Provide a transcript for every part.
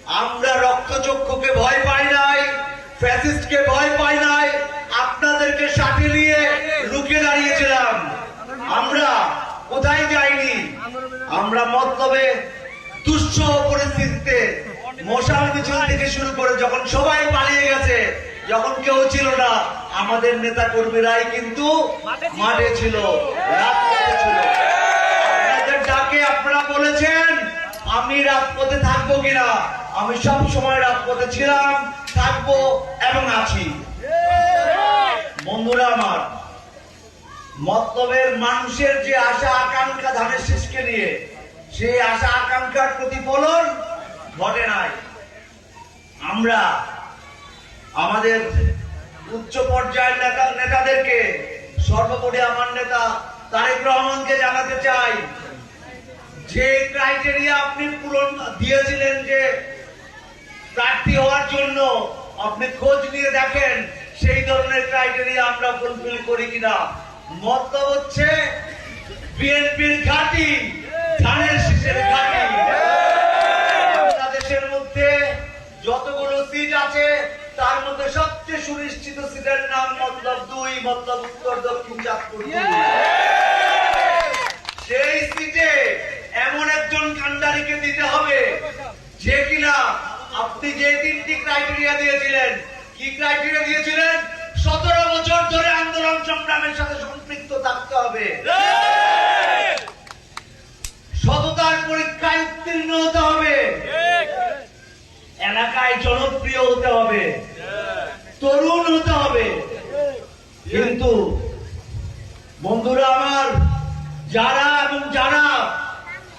আমরা রক্তচক্ষুকে ভয় পাই নাই, ফ্যাসিস্টকে ভয় পাই নাই, আপনাদেরকে সাথে নিয়ে রুখে দাঁড়িয়েছিলাম। আমরা কোথায় যাইনি। আমরা মতলবে দুঃসহ পরিস্থিতিতে মশাল মিছিল থেকে শুরু করে যখন সবাই পালিয়ে গেছে, যখন কেউ ছিল না, আমাদের নেতা কর্মীরাই কিন্তু মাঠে ছিল, রাজপথে ছিল। আপনাদের ডাকে আপনারা বলেছেন আমি রাজপথে থাকবো কিনা। আমি সব সময় রাজপথে ছিলাম, থাকবো এবং আছি। বন্ধুরা আমার, মতলবের মানুষের যে আশা আকাঙ্ক্ষা ধানের শীষকে নিয়ে, সেই আশা আকাঙ্ক্ষার প্রতিফলন ঘটে নাই। আমরা আমাদের উচ্চ পর্যায়ের নেতাদেরকে, সর্বোপরি আমার নেতা তারেক রহমানকে জানাতে চাই, যে ক্রাইটেরিয়া আপনি পূরণ দিয়েছিলেন যে প্রার্থী হওয়ার জন্য, আপনি খোঁজ নিয়ে দেখেন সেই ধরনের ক্রাইটেরিয়া আমরা ফুলফিল করি কিনা। মতলব হচ্ছে বিএনপির ঘাঁটি, ধানের শীষের ঘাঁটি। বাংলাদেশের মধ্যে যতগুলো সিট আছে তার মধ্যে সবচেয়ে সুনিশ্চিত সিটের নাম মতলব 2, মতলব উত্তর দক্ষিণ চাঁদপুর। সেই সিটে এমন একজন কান্ডারিকে দিতে হবে যে কিনা, আপনি যে 3টি ক্রাইটেরিয়া দিয়েছিলেন, কি ক্রাইটেরিয়া দিয়েছিলেন? 17 বছর ধরে আন্দোলন সংগ্রামের সাথে সম্পৃক্ত থাকতে হবে, সততার পরীক্ষায় উত্তীর্ণ হতে হবে, এলাকায় জনপ্রিয় হতে হবে, তরুণ হতে হবে। কিন্তু বন্ধুরা আমার, যারা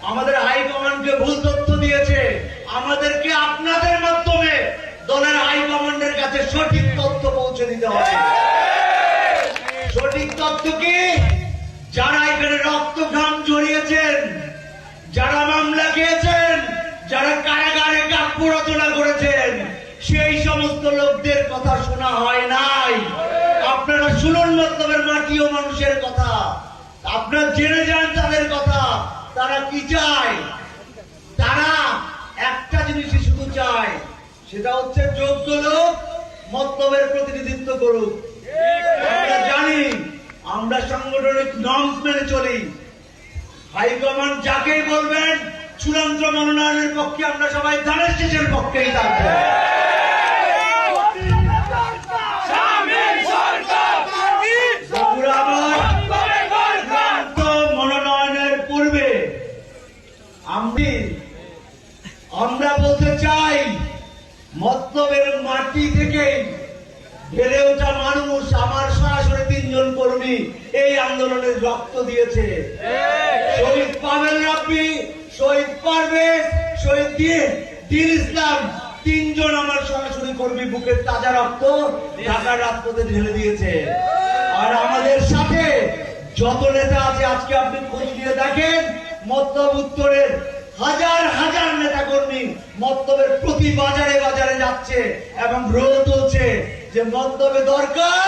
আমাদের হাইকমান্ডকে ভুল তথ্য দিয়েছে, আমাদেরকে আপনাদের মাধ্যমে দলের হাইকমান্ডের কাছে সঠিক তথ্য পৌঁছে দিতে হবে। সঠিক তথ্য কি? যারা এখানে রক্ত ঘাম জড়িয়েছেন, যারা মামলা খেয়েছেন, যারা কারাগারে কাব্য রচনা করেছেন, সেই সমস্ত লোকদের কথা শোনা হয় নাই। আপনারা শুনুন মতলবের মাটি ও মানুষের কথা, আপনারা জেনে যান তাদের কথা। তারা কি চায়? তারা একটা জিনিসই শুধু চায়, সেটা হচ্ছে যোগ্য লোক মতলবের প্রতিনিধিত্ব করুক। আমরা জানি, আমরা সাংগঠনিক নর্মস মেনে চলি। হাইকমান্ড যাকেই বলবেন চূড়ান্ত মনোনয়নের পক্ষে, আমরা সবাই ধানের শীষের পক্ষেই থাকবো। মনোনয়নের পূর্বে আমরা বলতে চাই, মতলবের মাটি থেকে বেড়ে ওঠা মানুষ, আমার সরাসরি 3 জন কর্মী এই আন্দোলনের রক্ত দিয়েছে। শহীদ পাবেল রাব্বি, শহীদ পারভেজ, শহীদ দিল ইসলাম, 3 জন আমার সরাসরি কর্মী বুকের তাজা রক্ত ঢাকার রাজপথে ঢেলে দিয়েছে। আর আমাদের সাথে যত নেতা আছে, আজকে আপনি খোঁজ নিয়ে দেখেন, মতলব উত্তরের হাজার হাজার নেতা কর্মী মতলবের প্রতি বাজারে বাজারে যাচ্ছে এবং রোল তুলছে যে মতলবে দরকার